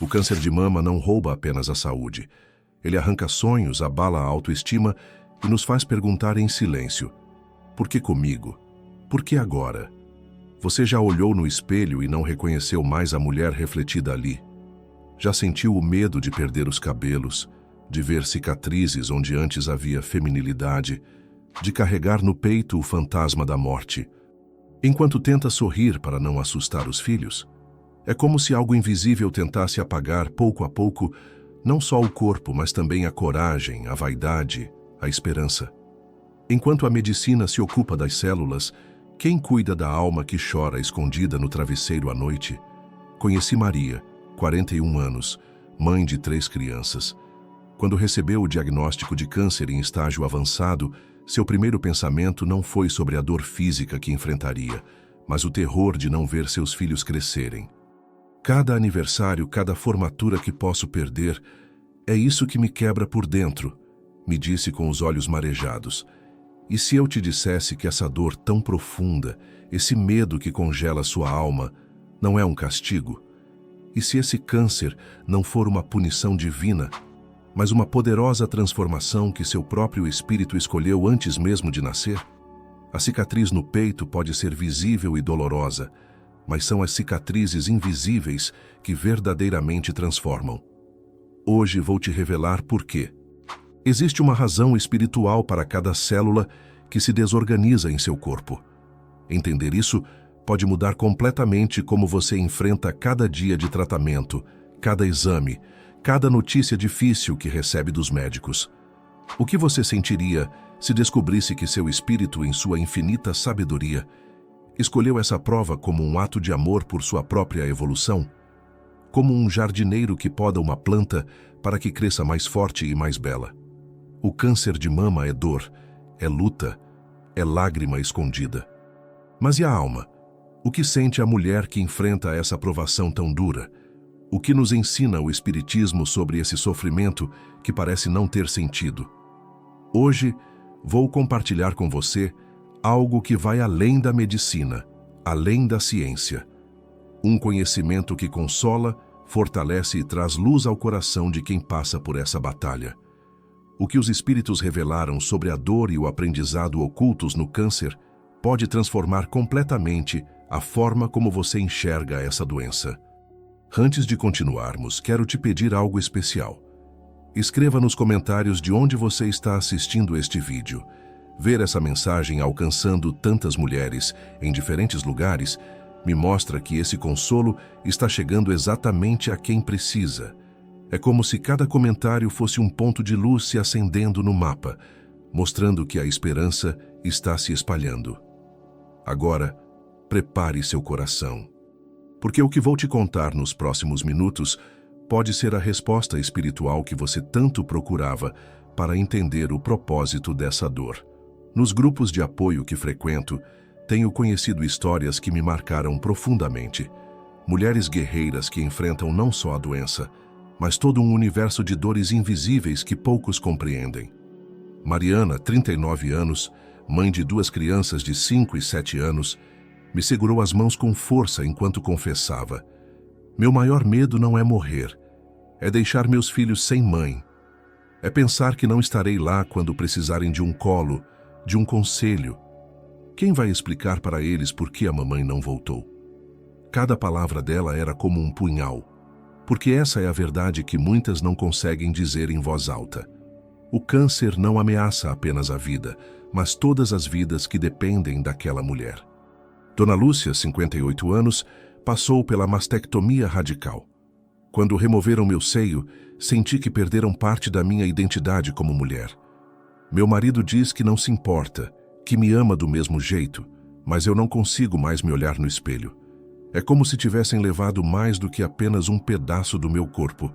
O câncer de mama não rouba apenas a saúde. Ele arranca sonhos, abala a autoestima e nos faz perguntar em silêncio: por que comigo? Por que agora? Você já olhou no espelho e não reconheceu mais a mulher refletida ali? Já sentiu o medo de perder os cabelos, de ver cicatrizes onde antes havia feminilidade, de carregar no peito o fantasma da morte? Enquanto tenta sorrir para não assustar os filhos, é como se algo invisível tentasse apagar pouco a pouco não só o corpo, mas também a coragem, a vaidade, a esperança. Enquanto a medicina se ocupa das células, quem cuida da alma que chora escondida no travesseiro à noite? Conheci Maria, 41 anos, mãe de 3 crianças. Quando recebeu o diagnóstico de câncer em estágio avançado, seu primeiro pensamento não foi sobre a dor física que enfrentaria, mas o terror de não ver seus filhos crescerem. Cada aniversário, cada formatura que posso perder, é isso que me quebra por dentro, me disse com os olhos marejados. E se eu te dissesse que essa dor tão profunda, esse medo que congela sua alma, não é um castigo? E se esse câncer não for uma punição divina, mas uma poderosa transformação que seu próprio espírito escolheu antes mesmo de nascer? A cicatriz no peito pode ser visível e dolorosa, mas são as cicatrizes invisíveis que verdadeiramente transformam. Hoje vou te revelar por quê. Existe uma razão espiritual para cada célula que se desorganiza em seu corpo. Entender isso pode mudar completamente como você enfrenta cada dia de tratamento, cada exame, cada notícia difícil que recebe dos médicos. O que você sentiria se descobrisse que seu espírito, em sua infinita sabedoria, escolheu essa prova como um ato de amor por sua própria evolução? Como um jardineiro que poda uma planta para que cresça mais forte e mais bela. O câncer de mama é dor, é luta, é lágrima escondida. Mas e a alma? O que sente a mulher que enfrenta essa provação tão dura? O que nos ensina o Espiritismo sobre esse sofrimento que parece não ter sentido? Hoje, vou compartilhar com você algo que vai além da medicina, além da ciência. Um conhecimento que consola, fortalece e traz luz ao coração de quem passa por essa batalha. O que os espíritos revelaram sobre a dor e o aprendizado ocultos no câncer pode transformar completamente a forma como você enxerga essa doença. Antes de continuarmos, quero te pedir algo especial. Escreva nos comentários de onde você está assistindo este vídeo. Ver essa mensagem alcançando tantas mulheres em diferentes lugares me mostra que esse consolo está chegando exatamente a quem precisa. É como se cada comentário fosse um ponto de luz se acendendo no mapa, mostrando que a esperança está se espalhando. Agora, prepare seu coração, porque o que vou te contar nos próximos minutos pode ser a resposta espiritual que você tanto procurava para entender o propósito dessa dor. Nos grupos de apoio que frequento, tenho conhecido histórias que me marcaram profundamente. Mulheres guerreiras que enfrentam não só a doença, mas todo um universo de dores invisíveis que poucos compreendem. Mariana, 39 anos, mãe de 2 crianças de 5 e 7 anos, me segurou as mãos com força enquanto confessava: meu maior medo não é morrer, é deixar meus filhos sem mãe. É pensar que não estarei lá quando precisarem de um colo, de um conselho. Quem vai explicar para eles por que a mamãe não voltou? Cada palavra dela era como um punhal, porque essa é a verdade que muitas não conseguem dizer em voz alta. O câncer não ameaça apenas a vida, mas todas as vidas que dependem daquela mulher. Dona Lúcia, 58 anos, passou pela mastectomia radical. Quando removeram meu seio, senti que perderam parte da minha identidade como mulher. Meu marido diz que não se importa, que me ama do mesmo jeito, mas eu não consigo mais me olhar no espelho. É como se tivessem levado mais do que apenas um pedaço do meu corpo.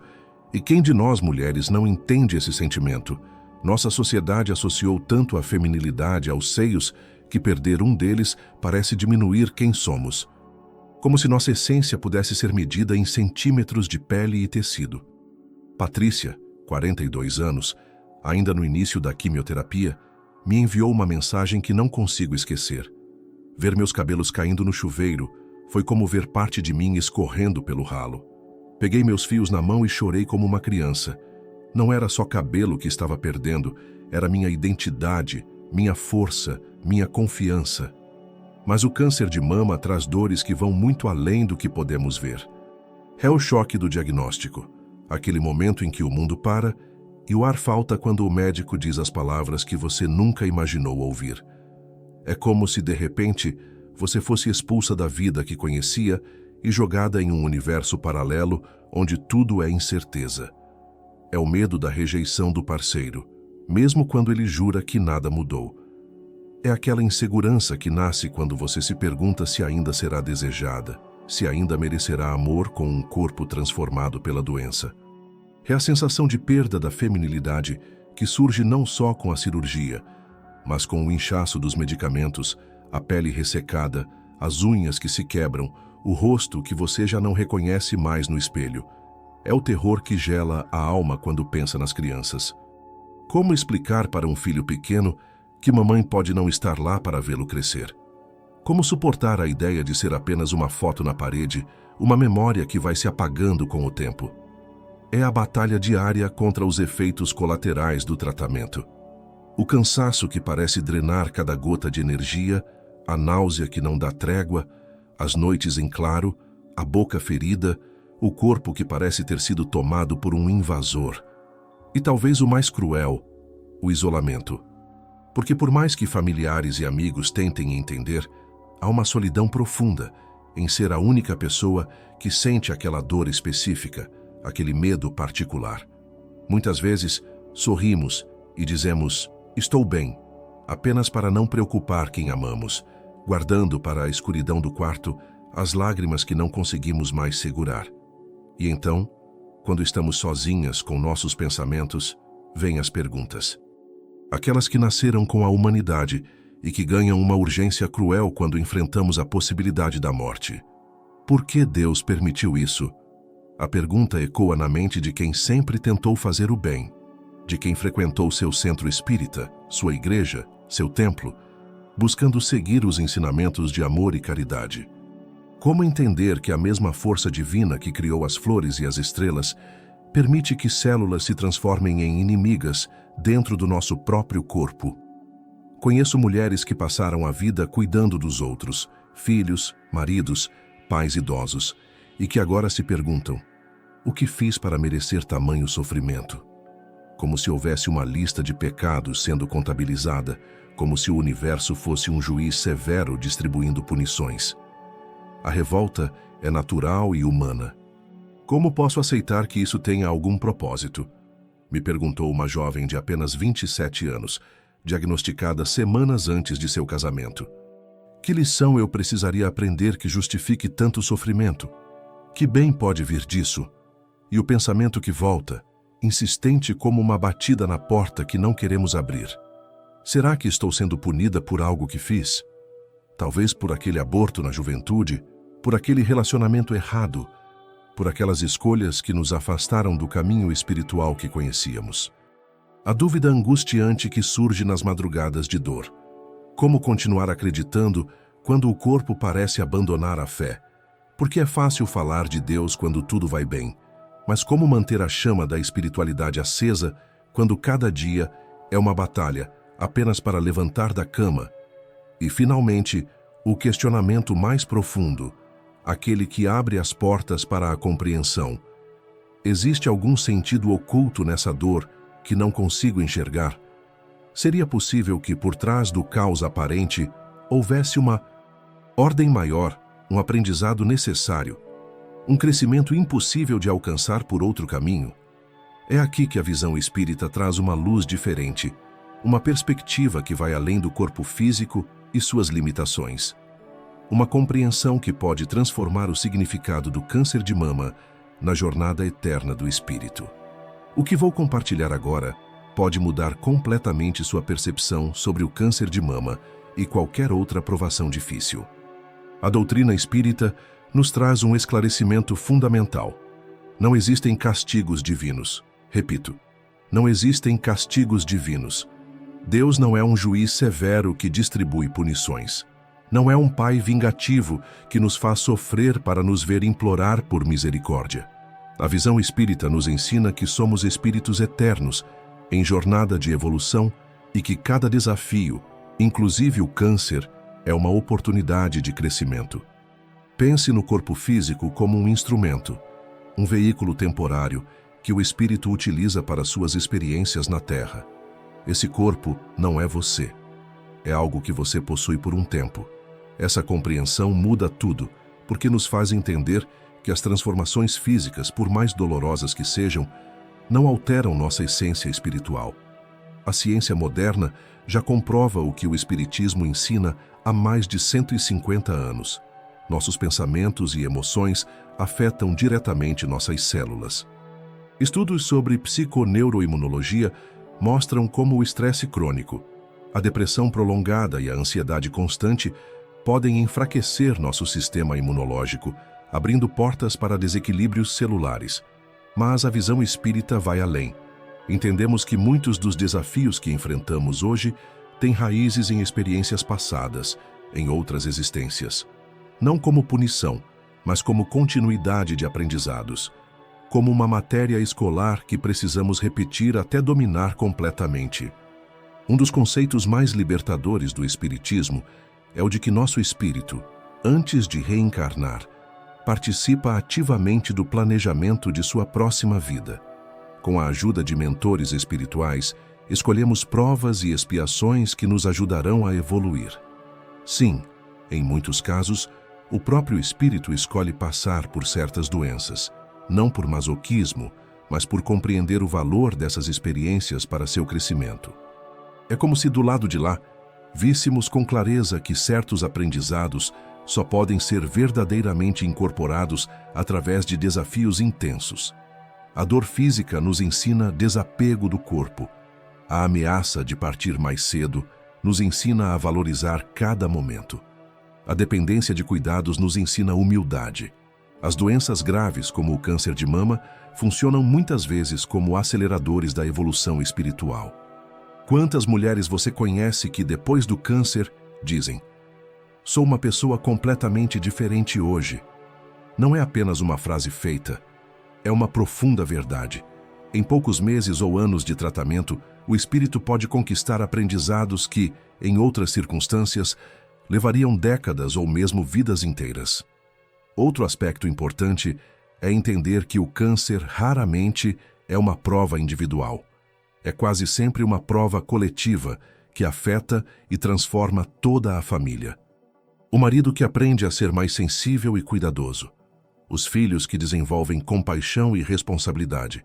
E quem de nós, mulheres, não entende esse sentimento? Nossa sociedade associou tanto a feminilidade aos seios que perder um deles parece diminuir quem somos. Como se nossa essência pudesse ser medida em centímetros de pele e tecido. Patrícia, 42 anos, ainda no início da quimioterapia, me enviou uma mensagem que não consigo esquecer. Ver meus cabelos caindo no chuveiro foi como ver parte de mim escorrendo pelo ralo. Peguei meus fios na mão e chorei como uma criança. Não era só cabelo que estava perdendo, era minha identidade, minha força, minha confiança. Mas o câncer de mama traz dores que vão muito além do que podemos ver. É o choque do diagnóstico, aquele momento em que o mundo para e o ar falta quando o médico diz as palavras que você nunca imaginou ouvir. É como se, de repente, você fosse expulsa da vida que conhecia e jogada em um universo paralelo onde tudo é incerteza. É o medo da rejeição do parceiro, mesmo quando ele jura que nada mudou. É aquela insegurança que nasce quando você se pergunta se ainda será desejada, se ainda merecerá amor com um corpo transformado pela doença. É a sensação de perda da feminilidade que surge não só com a cirurgia, mas com o inchaço dos medicamentos, a pele ressecada, as unhas que se quebram, o rosto que você já não reconhece mais no espelho. É o terror que gela a alma quando pensa nas crianças. Como explicar para um filho pequeno que mamãe pode não estar lá para vê-lo crescer? Como suportar a ideia de ser apenas uma foto na parede, uma memória que vai se apagando com o tempo? É a batalha diária contra os efeitos colaterais do tratamento. O cansaço que parece drenar cada gota de energia, a náusea que não dá trégua, as noites em claro, a boca ferida, o corpo que parece ter sido tomado por um invasor. E talvez o mais cruel, o isolamento. Porque por mais que familiares e amigos tentem entender, há uma solidão profunda em ser a única pessoa que sente aquela dor específica, aquele medo particular. Muitas vezes, sorrimos e dizemos, estou bem, apenas para não preocupar quem amamos, guardando para a escuridão do quarto as lágrimas que não conseguimos mais segurar. E então, quando estamos sozinhas com nossos pensamentos, vêm as perguntas. Aquelas que nasceram com a humanidade e que ganham uma urgência cruel quando enfrentamos a possibilidade da morte. Por que Deus permitiu isso? A pergunta ecoa na mente de quem sempre tentou fazer o bem, de quem frequentou seu centro espírita, sua igreja, seu templo, buscando seguir os ensinamentos de amor e caridade. Como entender que a mesma força divina que criou as flores e as estrelas permite que células se transformem em inimigas dentro do nosso próprio corpo? Conheço mulheres que passaram a vida cuidando dos outros, filhos, maridos, pais idosos, e que agora se perguntam, o que fiz para merecer tamanho sofrimento? Como se houvesse uma lista de pecados sendo contabilizada, como se o universo fosse um juiz severo distribuindo punições. A revolta é natural e humana. Como posso aceitar que isso tenha algum propósito? Me perguntou uma jovem de apenas 27 anos, diagnosticada semanas antes de seu casamento. Que lição eu precisaria aprender que justifique tanto sofrimento? Que bem pode vir disso? E o pensamento que volta, insistente como uma batida na porta que não queremos abrir. Será que estou sendo punida por algo que fiz? Talvez por aquele aborto na juventude, por aquele relacionamento errado, por aquelas escolhas que nos afastaram do caminho espiritual que conhecíamos. A dúvida angustiante que surge nas madrugadas de dor. Como continuar acreditando quando o corpo parece abandonar a fé? Porque é fácil falar de Deus quando tudo vai bem, mas como manter a chama da espiritualidade acesa quando cada dia é uma batalha apenas para levantar da cama? E, finalmente, o questionamento mais profundo, aquele que abre as portas para a compreensão. Existe algum sentido oculto nessa dor que não consigo enxergar? Seria possível que, por trás do caos aparente, houvesse uma ordem maior, um aprendizado necessário, um crescimento impossível de alcançar por outro caminho? É aqui que a visão espírita traz uma luz diferente, uma perspectiva que vai além do corpo físico e suas limitações. Uma compreensão que pode transformar o significado do câncer de mama na jornada eterna do espírito. O que vou compartilhar agora pode mudar completamente sua percepção sobre o câncer de mama e qualquer outra provação difícil. A doutrina espírita nos traz um esclarecimento fundamental. Não existem castigos divinos. Repito, não existem castigos divinos. Deus não é um juiz severo que distribui punições. Não é um pai vingativo que nos faz sofrer para nos ver implorar por misericórdia. A visão espírita nos ensina que somos espíritos eternos, em jornada de evolução e que cada desafio, inclusive o câncer, é uma oportunidade de crescimento. Pense no corpo físico como um instrumento, um veículo temporário que o espírito utiliza para suas experiências na Terra. Esse corpo não é você. É algo que você possui por um tempo. Essa compreensão muda tudo, porque nos faz entender que as transformações físicas, por mais dolorosas que sejam, não alteram nossa essência espiritual. A ciência moderna já comprova o que o Espiritismo ensina há mais de 150 anos. Nossos pensamentos e emoções afetam diretamente nossas células. Estudos sobre psiconeuroimunologia mostram como o estresse crônico, a depressão prolongada e a ansiedade constante podem enfraquecer nosso sistema imunológico, abrindo portas para desequilíbrios celulares. Mas a visão espírita vai além. Entendemos que muitos dos desafios que enfrentamos hoje têm raízes em experiências passadas, em outras existências. Não como punição, mas como continuidade de aprendizados. Como uma matéria escolar que precisamos repetir até dominar completamente. Um dos conceitos mais libertadores do Espiritismo é o de que nosso espírito, antes de reencarnar, participa ativamente do planejamento de sua próxima vida. Com a ajuda de mentores espirituais, escolhemos provas e expiações que nos ajudarão a evoluir. Sim, em muitos casos, o próprio espírito escolhe passar por certas doenças, não por masoquismo, mas por compreender o valor dessas experiências para seu crescimento. É como se do lado de lá, víssemos com clareza que certos aprendizados só podem ser verdadeiramente incorporados através de desafios intensos. A dor física nos ensina desapego do corpo. A ameaça de partir mais cedo nos ensina a valorizar cada momento. A dependência de cuidados nos ensina humildade. As doenças graves, como o câncer de mama, funcionam muitas vezes como aceleradores da evolução espiritual. Quantas mulheres você conhece que, depois do câncer, dizem: "Sou uma pessoa completamente diferente hoje"? Não é apenas uma frase feita, é uma profunda verdade. Em poucos meses ou anos de tratamento, o espírito pode conquistar aprendizados que, em outras circunstâncias, levariam décadas ou mesmo vidas inteiras. Outro aspecto importante é entender que o câncer raramente é uma prova individual. É quase sempre uma prova coletiva que afeta e transforma toda a família. O marido que aprende a ser mais sensível e cuidadoso. Os filhos que desenvolvem compaixão e responsabilidade.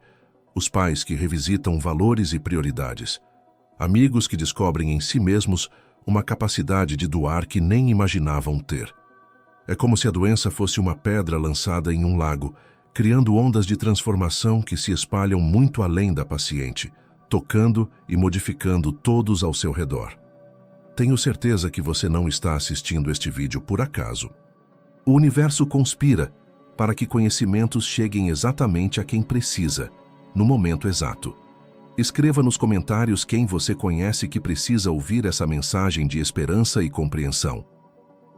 Os pais que revisitam valores e prioridades. Amigos que descobrem em si mesmos uma capacidade de doar que nem imaginavam ter. É como se a doença fosse uma pedra lançada em um lago, criando ondas de transformação que se espalham muito além da paciente, tocando e modificando todos ao seu redor. Tenho certeza que você não está assistindo este vídeo por acaso. O universo conspira para que conhecimentos cheguem exatamente a quem precisa, no momento exato. Escreva nos comentários quem você conhece que precisa ouvir essa mensagem de esperança e compreensão.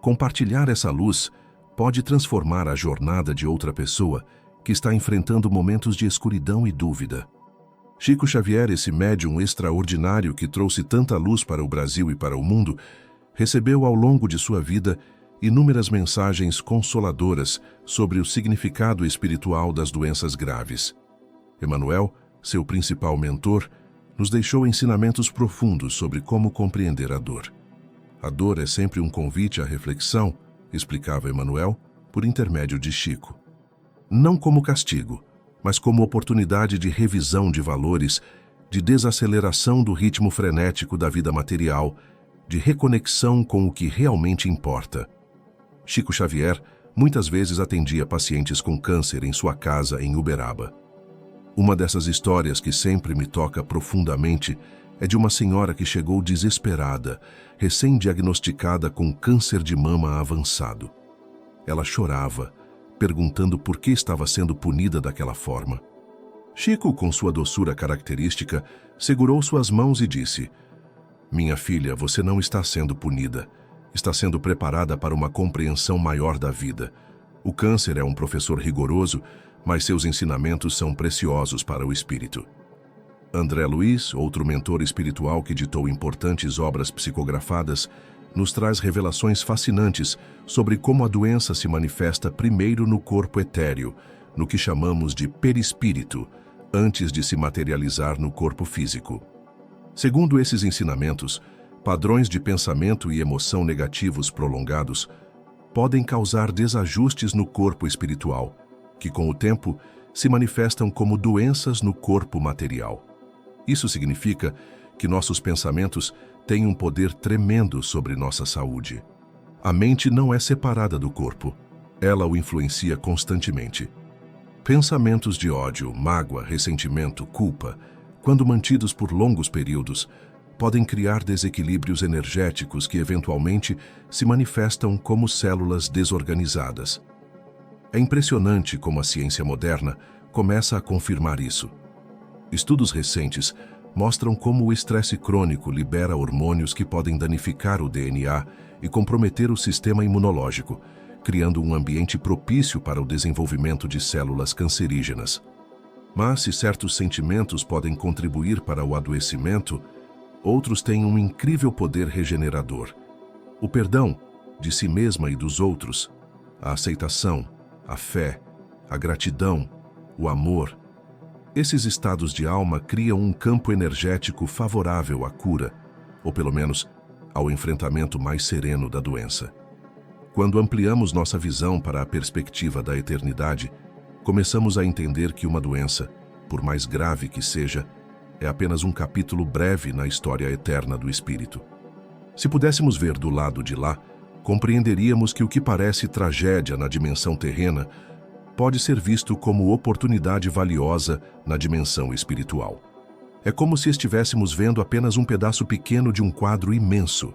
Compartilhar essa luz pode transformar a jornada de outra pessoa que está enfrentando momentos de escuridão e dúvida. Chico Xavier, esse médium extraordinário que trouxe tanta luz para o Brasil e para o mundo, recebeu ao longo de sua vida inúmeras mensagens consoladoras sobre o significado espiritual das doenças graves. Emmanuel, seu principal mentor, nos deixou ensinamentos profundos sobre como compreender a dor. A dor é sempre um convite à reflexão, explicava Emmanuel, por intermédio de Chico. Não como castigo, mas como oportunidade de revisão de valores, de desaceleração do ritmo frenético da vida material, de reconexão com o que realmente importa. Chico Xavier muitas vezes atendia pacientes com câncer em sua casa em Uberaba. Uma dessas histórias que sempre me toca profundamente é de uma senhora que chegou desesperada, recém-diagnosticada com câncer de mama avançado. Ela chorava, perguntando por que estava sendo punida daquela forma. Chico, com sua doçura característica, segurou suas mãos e disse: "Minha filha, você não está sendo punida. Está sendo preparada para uma compreensão maior da vida. O câncer é um professor rigoroso, mas seus ensinamentos são preciosos para o espírito. André Luiz, outro mentor espiritual que ditou importantes obras psicografadas, nos traz revelações fascinantes sobre como a doença se manifesta primeiro no corpo etéreo, no que chamamos de perispírito, antes de se materializar no corpo físico. Segundo esses ensinamentos, padrões de pensamento e emoção negativos prolongados podem causar desajustes no corpo espiritual, que com o tempo se manifestam como doenças no corpo material. Isso significa que nossos pensamentos têm um poder tremendo sobre nossa saúde. A mente não é separada do corpo, ela o influencia constantemente. Pensamentos de ódio, mágoa, ressentimento, culpa, quando mantidos por longos períodos, podem criar desequilíbrios energéticos que eventualmente se manifestam como células desorganizadas. É impressionante como a ciência moderna começa a confirmar isso. Estudos recentes mostram como o estresse crônico libera hormônios que podem danificar o DNA e comprometer o sistema imunológico, criando um ambiente propício para o desenvolvimento de células cancerígenas. Mas se certos sentimentos podem contribuir para o adoecimento, outros têm um incrível poder regenerador. O perdão de si mesma e dos outros, a aceitação, a fé, a gratidão, o amor. Esses estados de alma criam um campo energético favorável à cura, ou pelo menos ao enfrentamento mais sereno da doença. Quando ampliamos nossa visão para a perspectiva da eternidade, começamos a entender que uma doença, por mais grave que seja, é apenas um capítulo breve na história eterna do espírito. Se pudéssemos ver do lado de lá, compreenderíamos que o que parece tragédia na dimensão terrena pode ser visto como oportunidade valiosa na dimensão espiritual. É como se estivéssemos vendo apenas um pedaço pequeno de um quadro imenso.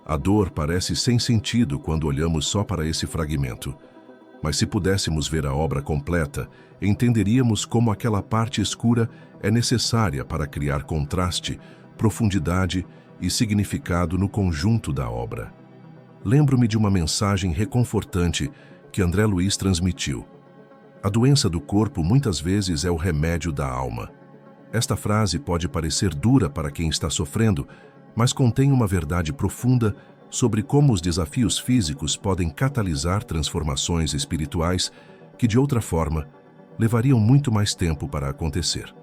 A dor parece sem sentido quando olhamos só para esse fragmento. Mas se pudéssemos ver a obra completa, entenderíamos como aquela parte escura é necessária para criar contraste, profundidade e significado no conjunto da obra. Lembro-me de uma mensagem reconfortante que André Luiz transmitiu. A doença do corpo muitas vezes é o remédio da alma. Esta frase pode parecer dura para quem está sofrendo, mas contém uma verdade profunda sobre como os desafios físicos podem catalisar transformações espirituais que, de outra forma, levariam muito mais tempo para acontecer.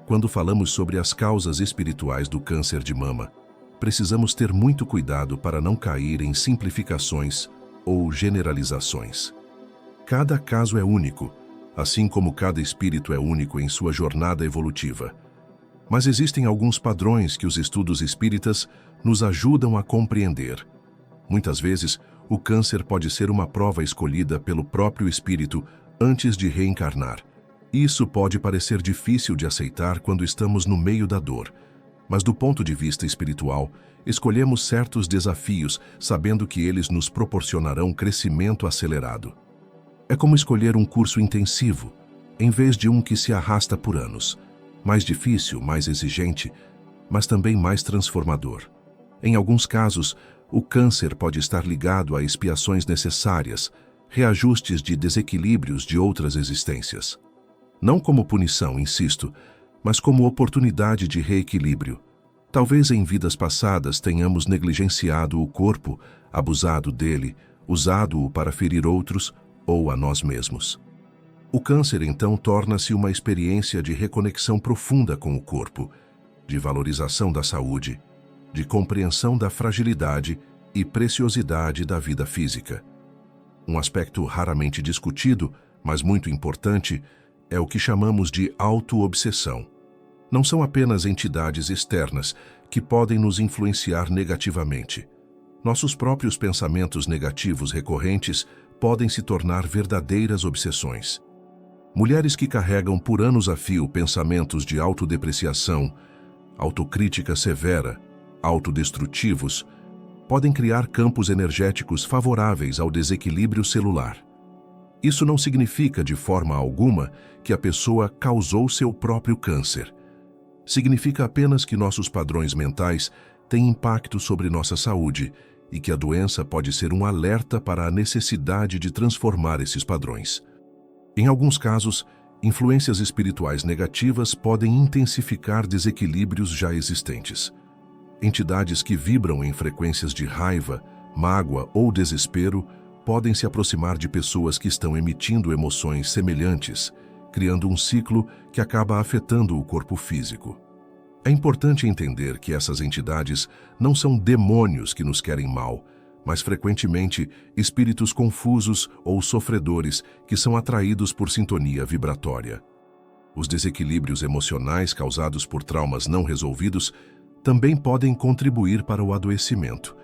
Quando falamos sobre as causas espirituais do câncer de mama, precisamos ter muito cuidado para não cair em simplificações ou generalizações. Cada caso é único, assim como cada espírito é único em sua jornada evolutiva. Mas existem alguns padrões que os estudos espíritas nos ajudam a compreender. Muitas vezes, o câncer pode ser uma prova escolhida pelo próprio espírito antes de reencarnar. Isso pode parecer difícil de aceitar quando estamos no meio da dor, mas do ponto de vista espiritual, escolhemos certos desafios sabendo que eles nos proporcionarão crescimento acelerado. É como escolher um curso intensivo, em vez de um que se arrasta por anos. Mais difícil, mais exigente, mas também mais transformador. Em alguns casos, o câncer pode estar ligado a expiações necessárias, reajustes de desequilíbrios de outras existências. Não como punição, insisto, mas como oportunidade de reequilíbrio. Talvez em vidas passadas tenhamos negligenciado o corpo, abusado dele, usado-o para ferir outros ou a nós mesmos. O câncer, então, torna-se uma experiência de reconexão profunda com o corpo, de valorização da saúde, de compreensão da fragilidade e preciosidade da vida física. Um aspecto raramente discutido, mas muito importante, é o que chamamos de auto-obsessão. Não são apenas entidades externas que podem nos influenciar negativamente. Nossos próprios pensamentos negativos recorrentes podem se tornar verdadeiras obsessões. Mulheres que carregam por anos a fio pensamentos de autodepreciação, autocrítica severa, autodestrutivos, podem criar campos energéticos favoráveis ao desequilíbrio celular. Isso não significa de forma alguma que a pessoa causou seu próprio câncer. Significa apenas que nossos padrões mentais têm impacto sobre nossa saúde e que a doença pode ser um alerta para a necessidade de transformar esses padrões. Em alguns casos, influências espirituais negativas podem intensificar desequilíbrios já existentes. Entidades que vibram em frequências de raiva, mágoa ou desespero podem se aproximar de pessoas que estão emitindo emoções semelhantes, criando um ciclo que acaba afetando o corpo físico. É importante entender que essas entidades não são demônios que nos querem mal, mas frequentemente espíritos confusos ou sofredores que são atraídos por sintonia vibratória. Os desequilíbrios emocionais causados por traumas não resolvidos também podem contribuir para o adoecimento.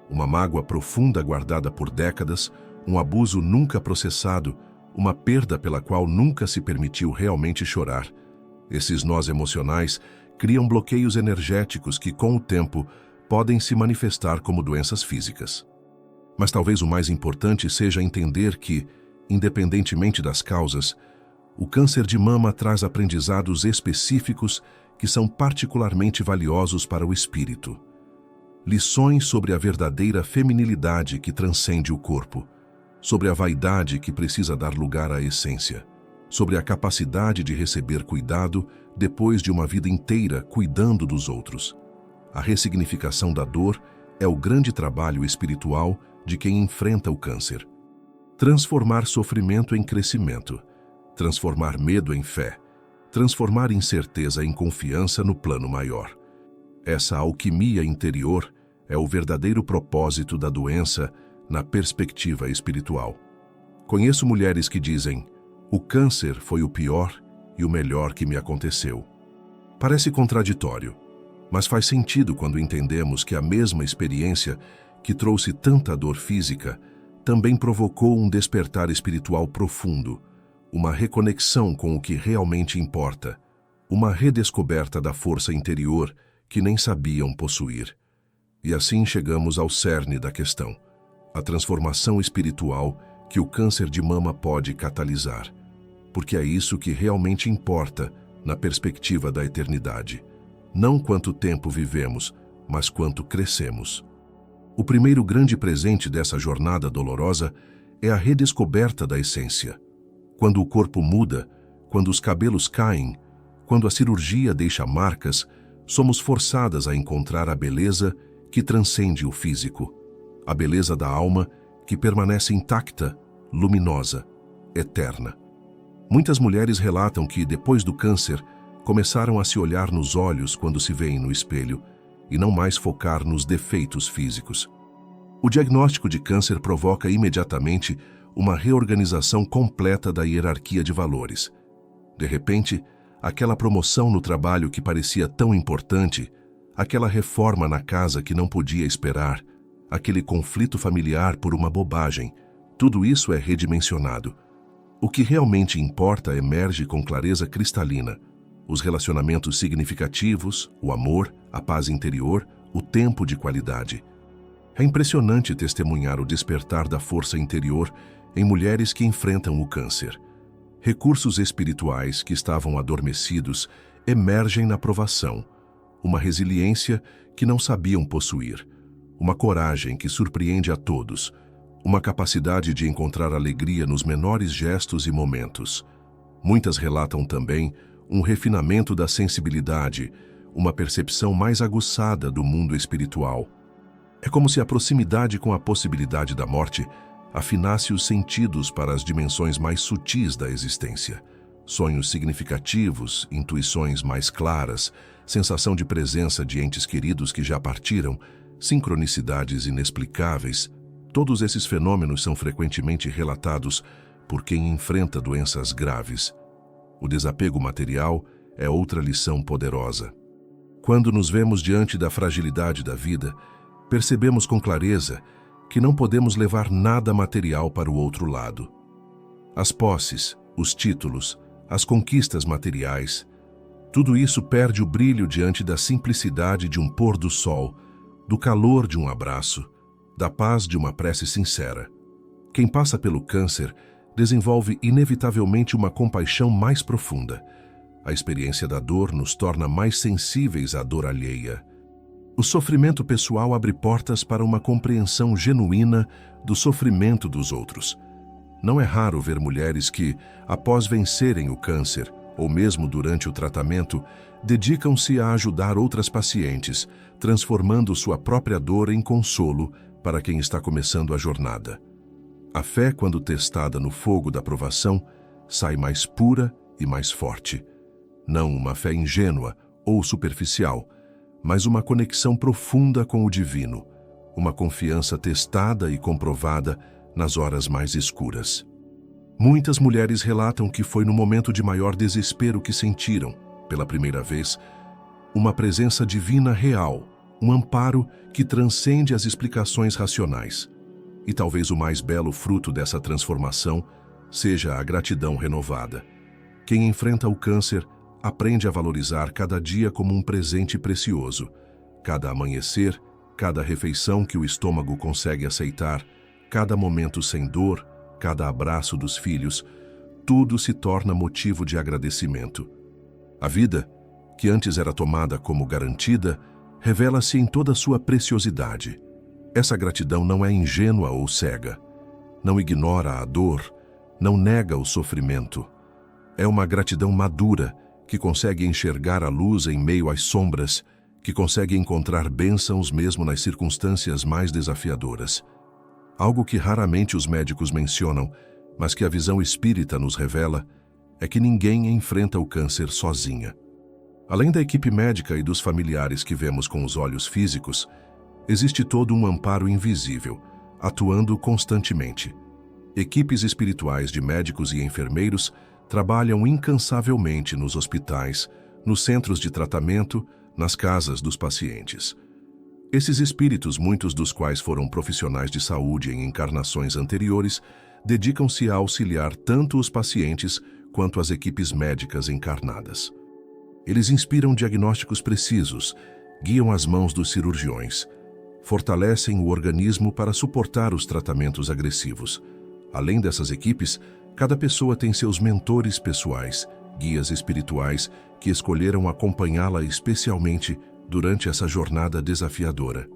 Uma mágoa profunda guardada por décadas, um abuso nunca processado, uma perda pela qual nunca se permitiu realmente chorar. Esses nós emocionais criam bloqueios energéticos que, com o tempo, podem se manifestar como doenças físicas. Mas talvez o mais importante seja entender que, independentemente das causas, o câncer de mama traz aprendizados específicos que são particularmente valiosos para o espírito. Lições sobre a verdadeira feminilidade que transcende o corpo, sobre a vaidade que precisa dar lugar à essência, sobre a capacidade de receber cuidado depois de uma vida inteira cuidando dos outros. A ressignificação da dor é o grande trabalho espiritual de quem enfrenta o câncer. Transformar sofrimento em crescimento, transformar medo em fé, transformar incerteza em confiança no plano maior. Essa alquimia interior é o verdadeiro propósito da doença na perspectiva espiritual. Conheço mulheres que dizem: "O câncer foi o pior e o melhor que me aconteceu." Parece contraditório, mas faz sentido quando entendemos que a mesma experiência que trouxe tanta dor física também provocou um despertar espiritual profundo, uma reconexão com o que realmente importa, uma redescoberta da força interior que nem sabiam possuir. E assim chegamos ao cerne da questão, a transformação espiritual que o câncer de mama pode catalisar, porque é isso que realmente importa na perspectiva da eternidade. Não quanto tempo vivemos, mas quanto crescemos. O primeiro grande presente dessa jornada dolorosa é a redescoberta da essência. Quando o corpo muda, quando os cabelos caem, quando a cirurgia deixa marcas, somos forçadas a encontrar a beleza que transcende o físico, a beleza da alma que permanece intacta, luminosa, eterna. Muitas mulheres relatam que, depois do câncer, começaram a se olhar nos olhos quando se veem no espelho e não mais focar nos defeitos físicos. O diagnóstico de câncer provoca imediatamente uma reorganização completa da hierarquia de valores. De repente, aquela promoção no trabalho que parecia tão importante, aquela reforma na casa que não podia esperar, aquele conflito familiar por uma bobagem, tudo isso é redimensionado. O que realmente importa emerge com clareza cristalina: os relacionamentos significativos, o amor, a paz interior, o tempo de qualidade. É impressionante testemunhar o despertar da força interior em mulheres que enfrentam o câncer. Recursos espirituais que estavam adormecidos emergem na provação, uma resiliência que não sabiam possuir, uma coragem que surpreende a todos, uma capacidade de encontrar alegria nos menores gestos e momentos. Muitas relatam também um refinamento da sensibilidade, uma percepção mais aguçada do mundo espiritual. É como se a proximidade com a possibilidade da morte afinasse os sentidos para as dimensões mais sutis da existência. Sonhos significativos, intuições mais claras, sensação de presença de entes queridos que já partiram, sincronicidades inexplicáveis. Todos esses fenômenos são frequentemente relatados por quem enfrenta doenças graves. O desapego material é outra lição poderosa. Quando nos vemos diante da fragilidade da vida, percebemos com clareza que não podemos levar nada material para o outro lado. As posses, os títulos, as conquistas materiais, tudo isso perde o brilho diante da simplicidade de um pôr do sol, do calor de um abraço, da paz de uma prece sincera. Quem passa pelo câncer desenvolve inevitavelmente uma compaixão mais profunda. A experiência da dor nos torna mais sensíveis à dor alheia. O sofrimento pessoal abre portas para uma compreensão genuína do sofrimento dos outros. Não é raro ver mulheres que, após vencerem o câncer, ou mesmo durante o tratamento, dedicam-se a ajudar outras pacientes, transformando sua própria dor em consolo para quem está começando a jornada. A fé, quando testada no fogo da provação, sai mais pura e mais forte. Não uma fé ingênua ou superficial, mas uma conexão profunda com o divino, uma confiança testada e comprovada nas horas mais escuras. Muitas mulheres relatam que foi no momento de maior desespero que sentiram, pela primeira vez, uma presença divina real, um amparo que transcende as explicações racionais. E talvez o mais belo fruto dessa transformação seja a gratidão renovada. Quem enfrenta o câncer aprende a valorizar cada dia como um presente precioso. Cada amanhecer, cada refeição que o estômago consegue aceitar, cada momento sem dor, cada abraço dos filhos, tudo se torna motivo de agradecimento. A vida, que antes era tomada como garantida, revela-se em toda a sua preciosidade. Essa gratidão não é ingênua ou cega. Não ignora a dor, não nega o sofrimento. É uma gratidão madura, que consegue enxergar a luz em meio às sombras, que consegue encontrar bênçãos mesmo nas circunstâncias mais desafiadoras. Algo que raramente os médicos mencionam, mas que a visão espírita nos revela, é que ninguém enfrenta o câncer sozinha. Além da equipe médica e dos familiares que vemos com os olhos físicos, existe todo um amparo invisível, atuando constantemente. Equipes espirituais de médicos e enfermeiros trabalham incansavelmente nos hospitais, nos centros de tratamento, nas casas dos pacientes. Esses espíritos, muitos dos quais foram profissionais de saúde em encarnações anteriores, dedicam-se a auxiliar tanto os pacientes quanto as equipes médicas encarnadas. Eles inspiram diagnósticos precisos, guiam as mãos dos cirurgiões, fortalecem o organismo para suportar os tratamentos agressivos. Além dessas equipes, cada pessoa tem seus mentores pessoais, guias espirituais que escolheram acompanhá-la especialmente durante essa jornada desafiadora.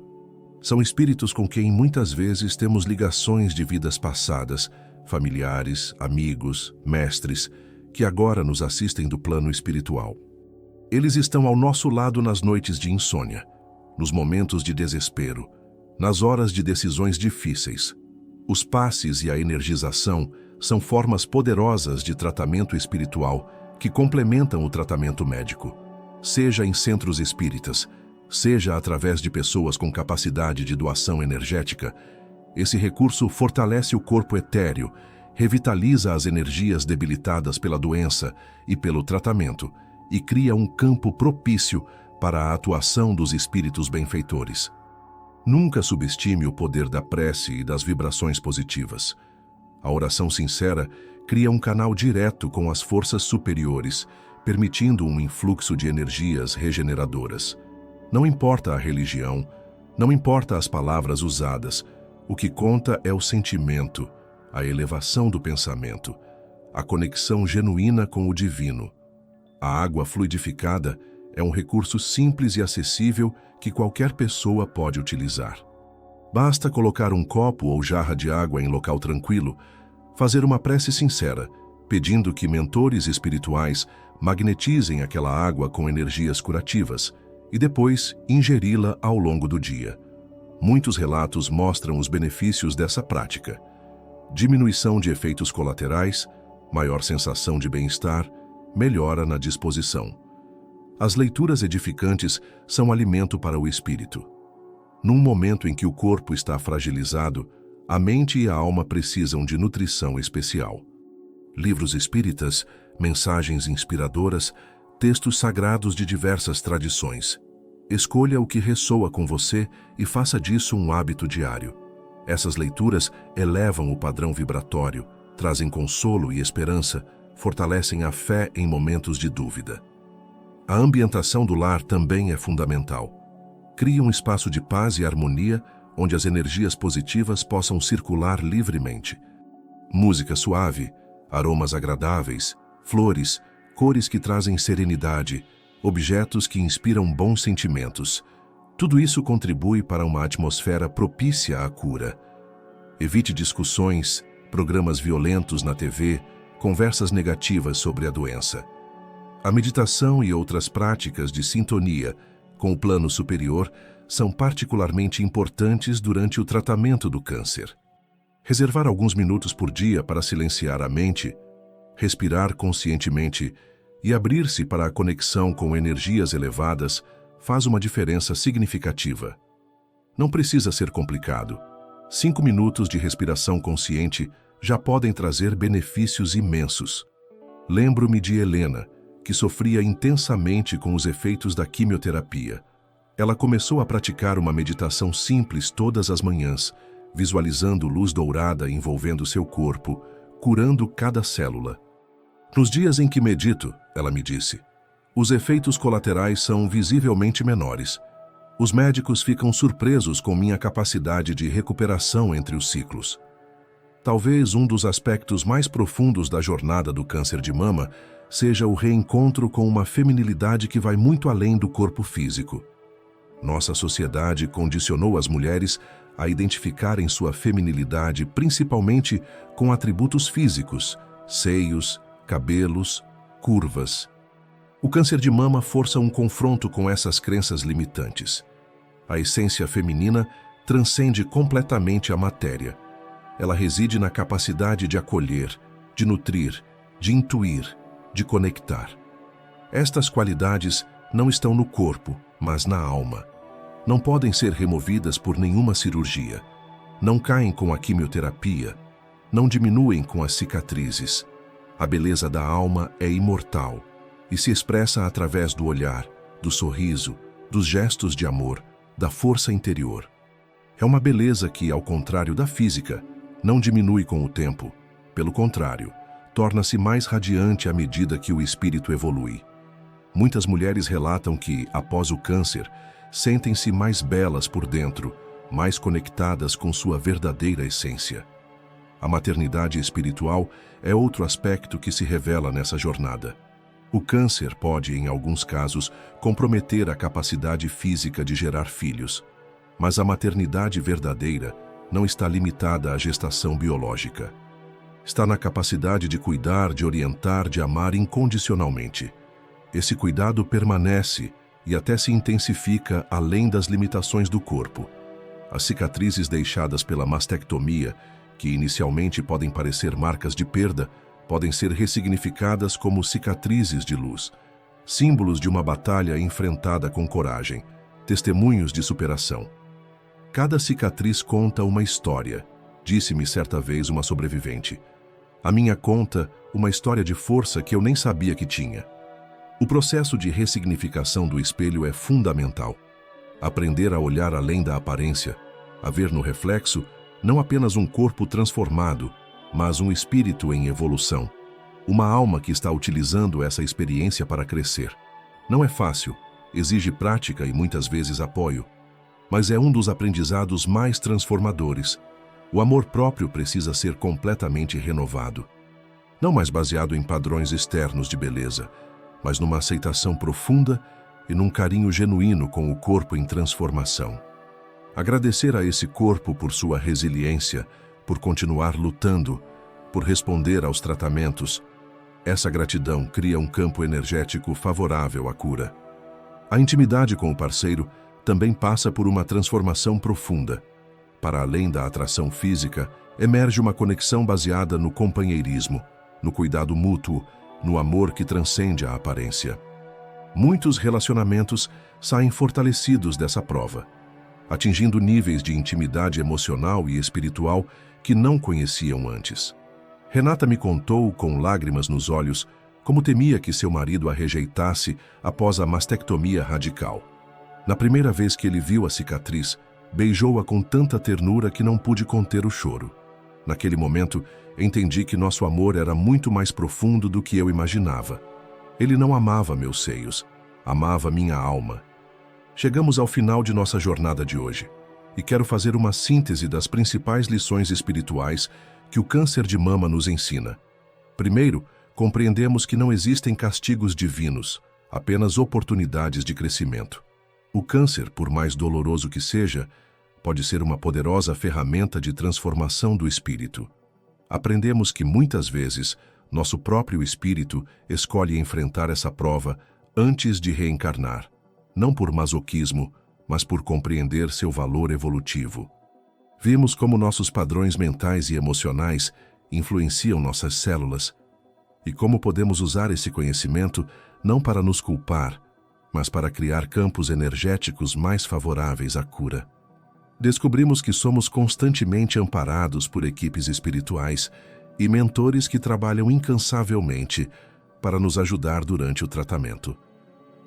São espíritos com quem muitas vezes temos ligações de vidas passadas, familiares, amigos, mestres, que agora nos assistem do plano espiritual. Eles estão ao nosso lado nas noites de insônia, nos momentos de desespero, nas horas de decisões difíceis. Os passes e a energização são formas poderosas de tratamento espiritual que complementam o tratamento médico, seja em centros espíritas, seja através de pessoas com capacidade de doação energética. Esse recurso fortalece o corpo etéreo, revitaliza as energias debilitadas pela doença e pelo tratamento e cria um campo propício para a atuação dos espíritos benfeitores. Nunca subestime o poder da prece e das vibrações positivas. A oração sincera cria um canal direto com as forças superiores, permitindo um influxo de energias regeneradoras. Não importa a religião, não importa as palavras usadas, o que conta é o sentimento, a elevação do pensamento, a conexão genuína com o divino. A água fluidificada é um recurso simples e acessível que qualquer pessoa pode utilizar. Basta colocar um copo ou jarra de água em local tranquilo, fazer uma prece sincera, pedindo que mentores espirituais magnetizem aquela água com energias curativas e depois ingeri-la ao longo do dia. Muitos relatos mostram os benefícios dessa prática: diminuição de efeitos colaterais, maior sensação de bem-estar, melhora na disposição. As leituras edificantes são alimento para o espírito. Num momento em que o corpo está fragilizado, a mente e a alma precisam de nutrição especial. Livros espíritas, mensagens inspiradoras, textos sagrados de diversas tradições. Escolha o que ressoa com você e faça disso um hábito diário. Essas leituras elevam o padrão vibratório, trazem consolo e esperança, fortalecem a fé em momentos de dúvida. A ambientação do lar também é fundamental. Crie um espaço de paz e harmonia onde as energias positivas possam circular livremente. Música suave, aromas agradáveis, flores, cores que trazem serenidade, objetos que inspiram bons sentimentos. Tudo isso contribui para uma atmosfera propícia à cura. Evite discussões, programas violentos na TV, conversas negativas sobre a doença. A meditação e outras práticas de sintonia com o plano superior são particularmente importantes durante o tratamento do câncer. Reservar alguns minutos por dia para silenciar a mente, respirar conscientemente e abrir-se para a conexão com energias elevadas faz uma diferença significativa. Não precisa ser complicado. 5 minutos de respiração consciente já podem trazer benefícios imensos. Lembro-me de Helena, que sofria intensamente com os efeitos da quimioterapia. Ela começou a praticar uma meditação simples todas as manhãs, visualizando luz dourada envolvendo seu corpo, curando cada célula. Nos dias em que medito, ela me disse, os efeitos colaterais são visivelmente menores. Os médicos ficam surpresos com minha capacidade de recuperação entre os ciclos. Talvez um dos aspectos mais profundos da jornada do câncer de mama seja o reencontro com uma feminilidade que vai muito além do corpo físico. Nossa sociedade condicionou as mulheres a identificarem sua feminilidade principalmente com atributos físicos, seios, cabelos, curvas. O câncer de mama força um confronto com essas crenças limitantes. A essência feminina transcende completamente a matéria. Ela reside na capacidade de acolher, de nutrir, de intuir, de conectar. Estas qualidades não estão no corpo, mas na alma. Não podem ser removidas por nenhuma cirurgia. Não caem com a quimioterapia. Não diminuem com as cicatrizes. A beleza da alma é imortal e se expressa através do olhar, do sorriso, dos gestos de amor, da força interior. É uma beleza que, ao contrário da física, não diminui com o tempo. Pelo contrário, torna-se mais radiante à medida que o espírito evolui. Muitas mulheres relatam que, após o câncer, sentem-se mais belas por dentro, mais conectadas com sua verdadeira essência. A maternidade espiritual é outro aspecto que se revela nessa jornada. O câncer pode, em alguns casos, comprometer a capacidade física de gerar filhos, mas a maternidade verdadeira não está limitada à gestação biológica. Está na capacidade de cuidar, de orientar, de amar incondicionalmente. Esse cuidado permanece e até se intensifica além das limitações do corpo. As cicatrizes deixadas pela mastectomia, que inicialmente podem parecer marcas de perda, podem ser ressignificadas como cicatrizes de luz, símbolos de uma batalha enfrentada com coragem, testemunhos de superação. Cada cicatriz conta uma história, disse-me certa vez uma sobrevivente. A minha conta uma história de força que eu nem sabia que tinha. O processo de ressignificação do espelho é fundamental. Aprender a olhar além da aparência, a ver no reflexo não apenas um corpo transformado, mas um espírito em evolução. Uma alma que está utilizando essa experiência para crescer. Não é fácil, exige prática e muitas vezes apoio, mas é um dos aprendizados mais transformadores. O amor próprio precisa ser completamente renovado. Não mais baseado em padrões externos de beleza, mas numa aceitação profunda e num carinho genuíno com o corpo em transformação. Agradecer a esse corpo por sua resiliência, por continuar lutando, por responder aos tratamentos. Essa gratidão cria um campo energético favorável à cura. A intimidade com o parceiro também passa por uma transformação profunda. Para além da atração física, emerge uma conexão baseada no companheirismo, no cuidado mútuo, no amor que transcende a aparência. Muitos relacionamentos saem fortalecidos dessa prova, atingindo níveis de intimidade emocional e espiritual que não conheciam antes. Renata me contou, com lágrimas nos olhos, como temia que seu marido a rejeitasse após a mastectomia radical. Na primeira vez que ele viu a cicatriz, beijou-a com tanta ternura que não pude conter o choro. Naquele momento, entendi que nosso amor era muito mais profundo do que eu imaginava. Ele não amava meus seios, amava minha alma. Chegamos ao final de nossa jornada de hoje, e quero fazer uma síntese das principais lições espirituais que o câncer de mama nos ensina. Primeiro, compreendemos que não existem castigos divinos, apenas oportunidades de crescimento. O câncer, por mais doloroso que seja, pode ser uma poderosa ferramenta de transformação do espírito. aprendemos que muitas vezes nosso próprio espírito escolhe enfrentar essa prova antes de reencarnar, não por masoquismo, mas por compreender seu valor evolutivo. Vimos como nossos padrões mentais e emocionais influenciam nossas células e como podemos usar esse conhecimento não para nos culpar, mas para criar campos energéticos mais favoráveis à cura. Descobrimos que somos constantemente amparados por equipes espirituais e mentores que trabalham incansavelmente para nos ajudar durante o tratamento.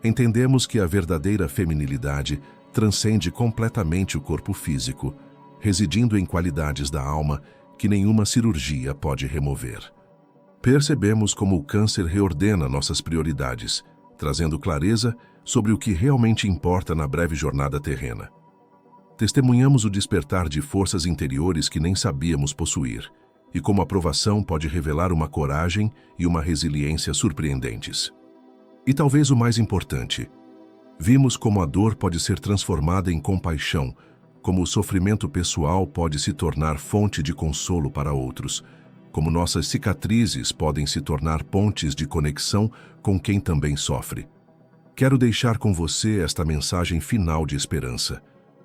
Entendemos que a verdadeira feminilidade transcende completamente o corpo físico, residindo em qualidades da alma que nenhuma cirurgia pode remover. Percebemos como o câncer reordena nossas prioridades, trazendo clareza sobre o que realmente importa na breve jornada terrena. Testemunhamos o despertar de forças interiores que nem sabíamos possuir, e como a provação pode revelar uma coragem e uma resiliência surpreendentes. E talvez o mais importante, vimos como a dor pode ser transformada em compaixão, como o sofrimento pessoal pode se tornar fonte de consolo para outros, como nossas cicatrizes podem se tornar pontes de conexão com quem também sofre. Quero deixar com você esta mensagem final de esperança.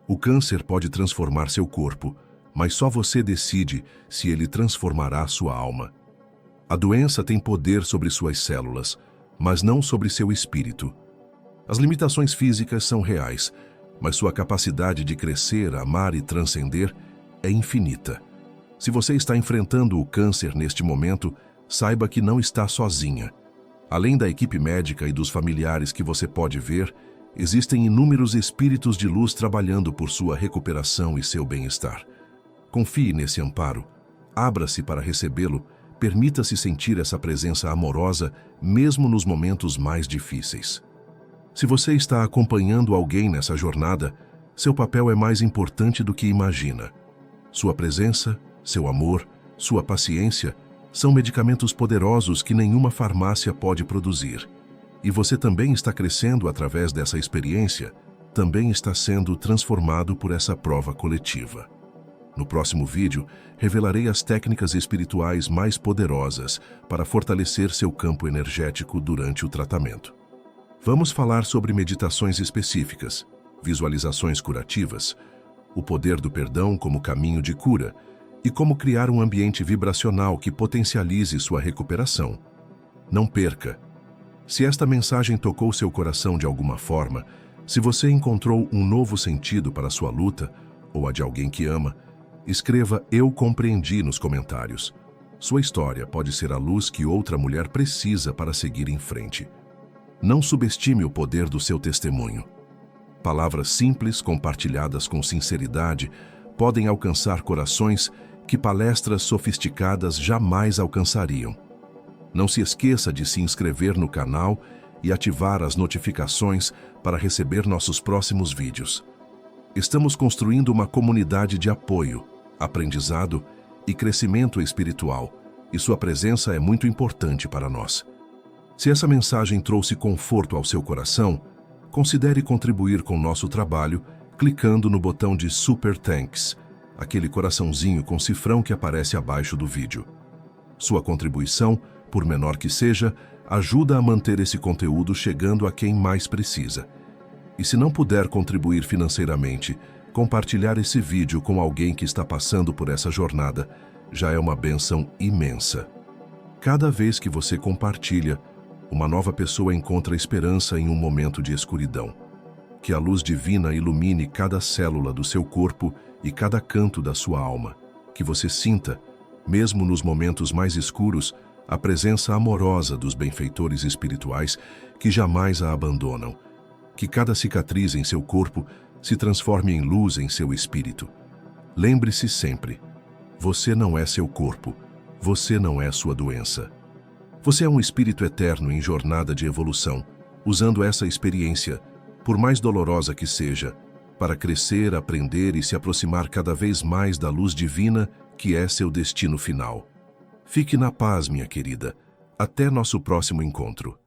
O câncer pode transformar seu corpo, mas só você decide se ele transformará sua alma. A doença tem poder sobre suas células, mas não sobre seu espírito. As limitações físicas são reais, mas sua capacidade de crescer, amar e transcender é infinita. Se você está enfrentando o câncer neste momento, saiba que não está sozinha. Além da equipe médica e dos familiares que você pode ver, existem inúmeros espíritos de luz trabalhando por sua recuperação e seu bem-estar. Confie nesse amparo, abra-se para recebê-lo, permita-se sentir essa presença amorosa mesmo nos momentos mais difíceis. Se você está acompanhando alguém nessa jornada, seu papel é mais importante do que imagina. Sua presença, seu amor, sua paciência são medicamentos poderosos que nenhuma farmácia pode produzir. E você também está crescendo através dessa experiência, também está sendo transformado por essa prova coletiva. No próximo vídeo, revelarei as técnicas espirituais mais poderosas para fortalecer seu campo energético durante o tratamento. Vamos falar sobre meditações específicas, visualizações curativas, o poder do perdão como caminho de cura e como criar um ambiente vibracional que potencialize sua recuperação. Não perca! Se esta mensagem tocou seu coração de alguma forma, se você encontrou um novo sentido para sua luta, ou a de alguém que ama, escreva "Eu compreendi" nos comentários. Sua história pode ser a luz que outra mulher precisa para seguir em frente. Não subestime o poder do seu testemunho. Palavras simples, compartilhadas com sinceridade, podem alcançar corações que palestras sofisticadas jamais alcançariam. Não se esqueça de se inscrever no canal e ativar as notificações para receber nossos próximos vídeos. Estamos construindo uma comunidade de apoio, aprendizado e crescimento espiritual, e sua presença é muito importante para nós. Se essa mensagem trouxe conforto ao seu coração, considere contribuir com nosso trabalho clicando no botão de Super Thanks, aquele coraçãozinho com cifrão que aparece abaixo do vídeo. Sua contribuição, por menor que seja, ajuda a manter esse conteúdo chegando a quem mais precisa. E se não puder contribuir financeiramente, compartilhar esse vídeo com alguém que está passando por essa jornada já é uma bênção imensa. Cada vez que você compartilha, uma nova pessoa encontra esperança em um momento de escuridão. Que a luz divina ilumine cada célula do seu corpo e cada canto da sua alma. Que você sinta, mesmo nos momentos mais escuros, a presença amorosa dos benfeitores espirituais que jamais a abandonam. Que cada cicatriz em seu corpo se transforme em luz em seu espírito. Lembre-se sempre, você não é seu corpo, você não é sua doença. Você é um espírito eterno em jornada de evolução, usando essa experiência, por mais dolorosa que seja, para crescer, aprender e se aproximar cada vez mais da luz divina que é seu destino final. Fique na paz, minha querida. Até nosso próximo encontro.